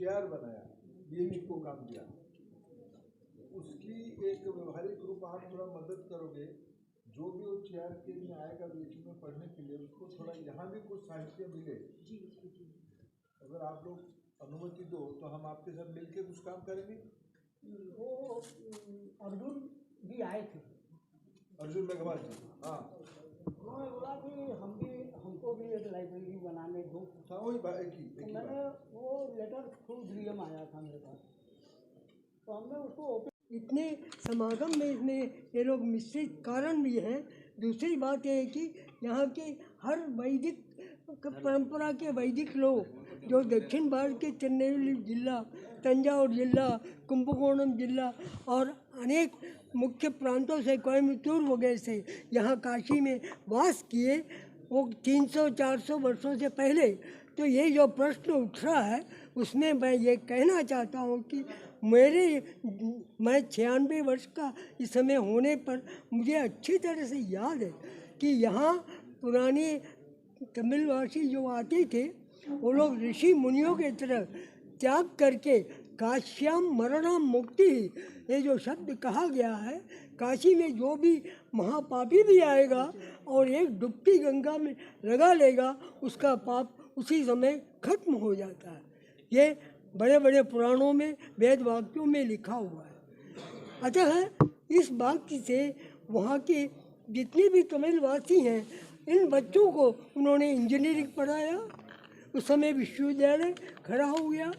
Chair बनाया, BME को काम दिया, उसकी एक व्यवहारिक रूप आप थोड़ा मदद करोगे। जो भी वो चेयर के लिए आएगा बीच में पढ़ने के लिए, उसको थोड़ा यहाँ भी कुछ साहित्य मिले। जी जी जी। अगर आप लोग अनुमति दो तो हम आपके साथ मिलके कुछ काम करेंगे। वो अर्जुन भी आए थे, अर्जुन मेघवाल जी। हाँ, उन्होंने बोला कि हमको भी एक लाइब्रेरी बनाने दो। हाँ वही एक ही मैंने वो लेटर थ्रू डीएम आया था मेरे पास, तो हमने उसको इतने समागम में इसमें ये लोग मिश्रित कारण भी है। दूसरी बात ये है कि यहाँ के हर वैदिक परंपरा के वैदिक लोग जो दक्षिण भारत के चेन्नई जिला, तंजावुर जिला, कुंभकोणम जिला और अनेक मुख्य प्रांतों से, कोयम्बटूर वगैरह से यहाँ काशी में वास किए, वो 300-400 वर्षों से पहले। तो ये जो प्रश्न उठ रहा है उसमें मैं ये कहना चाहता हूँ कि मैं 96 वर्ष का इस समय होने पर मुझे अच्छी तरह से याद है कि यहाँ पुराने तमिलवासी जो आते थे वो लोग ऋषि मुनियों के तरह त्याग करके काश्याम मरणम मुक्ति, ये जो शब्द कहा गया है, काशी में जो भी महापापी भी आएगा और एक डुबकी गंगा में लगा लेगा उसका पाप उसी समय खत्म हो जाता है। ये बड़े बड़े पुराणों में, वेद वाक्यों में लिखा हुआ है। अतः इस वाक्य से वहाँ के जितने भी तमिलवासी हैं, इन बच्चों को उन्होंने इंजीनियरिंग पढ़ाया। उस समय विश्वविद्यालय खड़ा हो गया।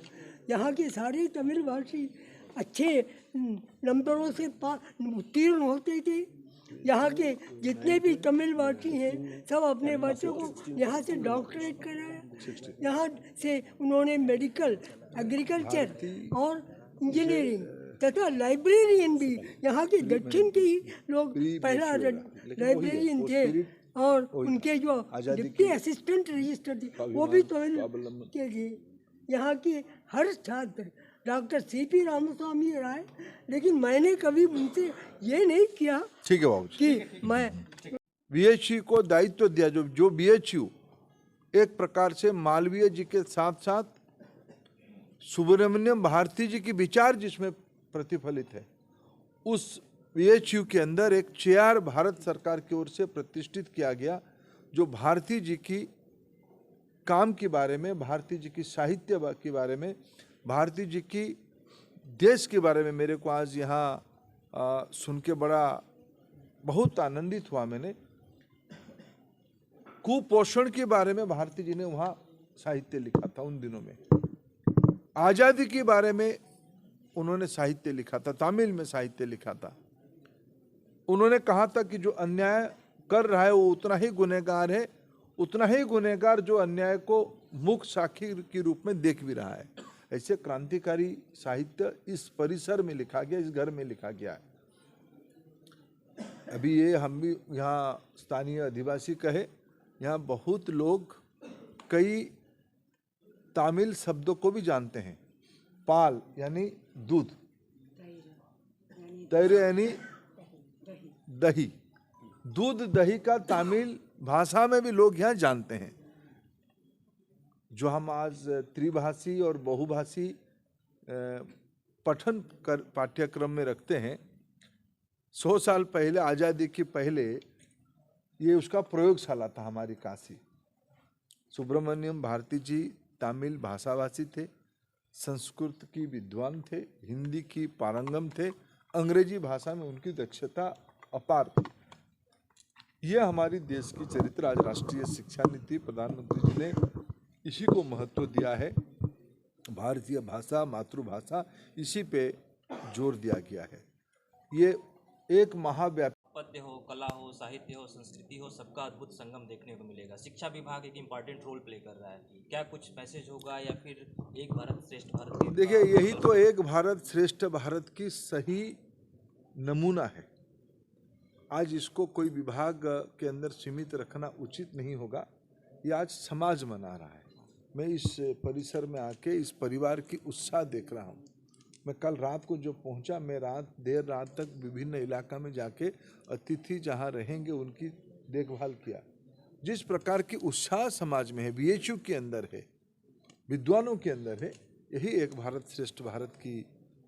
यहाँ के सारे तमिलवासी अच्छे नंबरों से उत्तीर्ण होते थे। यहाँ के जितने भी तमिलवासी हैं सब अपने बच्चों को यहाँ से डॉक्टरेट कराया। यहाँ से उन्होंने मेडिकल, एग्रीकल्चर और इंजीनियरिंग तथा लाइब्रेरियन भी, यहाँ के दक्षिण के ही लोग पहला लाइब्रेरियन थे और उनके जो डिप्टी असिस्टेंट रजिस्टर थे वो भी तमिल के थे। यहाँ के हर छात्र डॉक्टर सीपी रामस्वामी राय, लेकिन मैंने कभी उनसे ये नहीं किया, ठीक है बाबू, कि मैं बीएचयू को दायित्व दिया। जो बीएचयू एक प्रकार से मालवीय जी के साथ साथ सुब्रमण्यम भारती जी की विचार जिसमें प्रतिफलित है, उस बीएचयू के अंदर एक चेयर भारत सरकार की ओर से प्रतिष्ठित किया गया, जो भारती जी की काम के बारे में, भारती जी की साहित्य के बारे में, भारती जी की देश के बारे में मेरे को आज यहाँ सुन के बहुत आनंदित हुआ। मैंने कुपोषण के बारे में भारती जी ने वहाँ साहित्य लिखा था। उन दिनों में आज़ादी के बारे में उन्होंने साहित्य लिखा था, तमिल में साहित्य लिखा था। उन्होंने कहा था कि जो अन्याय कर रहा है वो उतना ही गुनहगार है, उतना ही गुनहगार जो अन्याय को मुख्य साक्षी के रूप में देख भी रहा है। ऐसे क्रांतिकारी साहित्य इस परिसर में लिखा गया, इस घर में लिखा गया है। अभी ये हम भी यहाँ स्थानीय आदिवासी कहे, यहाँ बहुत लोग कई तमिल शब्दों को भी जानते हैं। पाल यानी दूध, तैर यानी दही, दूध दही का तमिल भाषा में भी लोग यहाँ जानते हैं। जो हम आज त्रिभाषी और बहुभाषी पठन कर पाठ्यक्रम में रखते हैं, 100 साल पहले, आज़ादी के पहले, ये उसका प्रयोगशाला था हमारी काशी। सुब्रमण्यम भारती जी तमिल भाषाभाषी थे, संस्कृत की विद्वान थे, हिंदी की पारंगम थे, अंग्रेजी भाषा में उनकी दक्षता अपार थी। ये हमारी देश की चरित्र। आज राष्ट्रीय शिक्षा नीति प्रधानमंत्री जी ने इसी को महत्व दिया है। भारतीय भाषा, मातृभाषा, इसी पे जोर दिया गया है। ये एक महाव्यापी पद्य हो, कला हो, साहित्य हो, संस्कृति हो, सबका अद्भुत संगम देखने को मिलेगा। शिक्षा विभाग एक इम्पॉर्टेंट रोल प्ले कर रहा है। क्या कुछ मैसेज होगा या फिर एक भारत श्रेष्ठ भारत? देखिए, यही तो एक भारत श्रेष्ठ भारत की सही नमूना है। आज इसको कोई विभाग के अंदर सीमित रखना उचित नहीं होगा। ये आज समाज मना रहा है। मैं इस परिसर में आके इस परिवार की उत्साह देख रहा हूँ। मैं कल रात को जो पहुँचा, मैं देर रात तक विभिन्न इलाका में जाके अतिथि जहाँ रहेंगे उनकी देखभाल किया। जिस प्रकार की उत्साह समाज में है, बीएचयू के अंदर है, विद्वानों के अंदर है, यही एक भारत श्रेष्ठ भारत की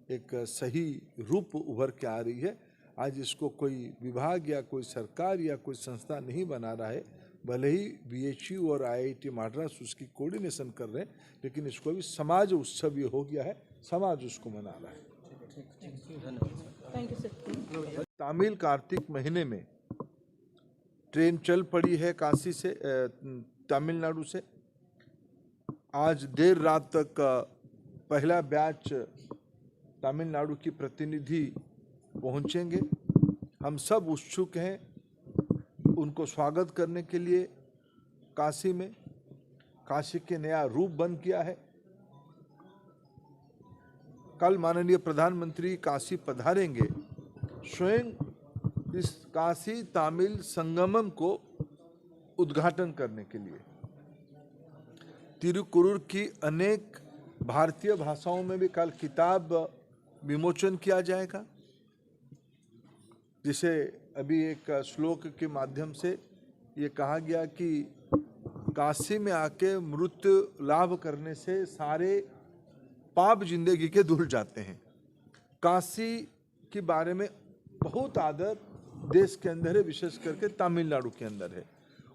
एक सही रूप उभर के आ रही है। आज इसको कोई विभाग या कोई सरकार या कोई संस्था नहीं बना रहा है, भले ही BHU और IIT मद्रास उसकी कोऑर्डिनेशन कर रहे हैं, लेकिन इसको अभी समाज उत्सव ये हो गया है, समाज उसको मना रहा है। Thank you sir. Tamil Kartik महीने में ट्रेन चल पड़ी है काशी से, तमिलनाडु से। आज देर रात तक पहला बैच तमिलनाडु की प्रतिनिधि पहुंचेंगे। हम सब उत्सुक हैं उनको स्वागत करने के लिए। काशी में काशी के नया रूप बन किया है। कल माननीय प्रधानमंत्री काशी पधारेंगे, स्वयं इस काशी तमिल संगमम को उद्घाटन करने के लिए। तिरुकुरुर की अनेक भारतीय भाषाओं में भी कल किताब विमोचन किया जाएगा, जिसे अभी एक श्लोक के माध्यम से ये कहा गया कि काशी में आके मृत्यु लाभ करने से सारे पाप जिंदगी के धुल जाते हैं। काशी के बारे में बहुत आदर देश के अंदर है, विशेष करके तमिलनाडु के अंदर है।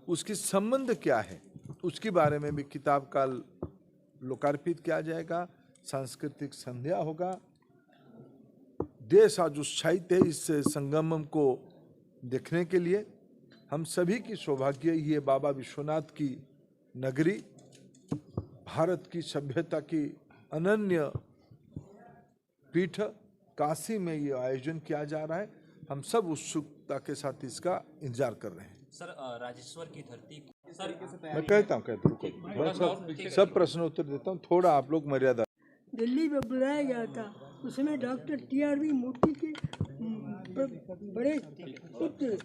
उसकी संबंध क्या है, उसके बारे में भी किताब का लोकार्पित किया जाएगा। सांस्कृतिक संध्या होगा। देश आज उत्साहित है इस संगमम को देखने के लिए। हम सभी की सौभाग्य ये बाबा विश्वनाथ की नगरी, भारत की सभ्यता की अनन्य पीठ काशी में ये आयोजन किया जा रहा है। हम सब उत्सुकता के साथ इसका इंतजार कर रहे हैं। सर राजेश्वर की धरती सर मैं कहता हूँ मैं सब प्रश्न उत्तर देता हूँ, थोड़ा आप लोग मर्यादा। दिल्ली में बुलाया गया था, उसमें डॉक्टर TRV मोदी के बड़े पुत्र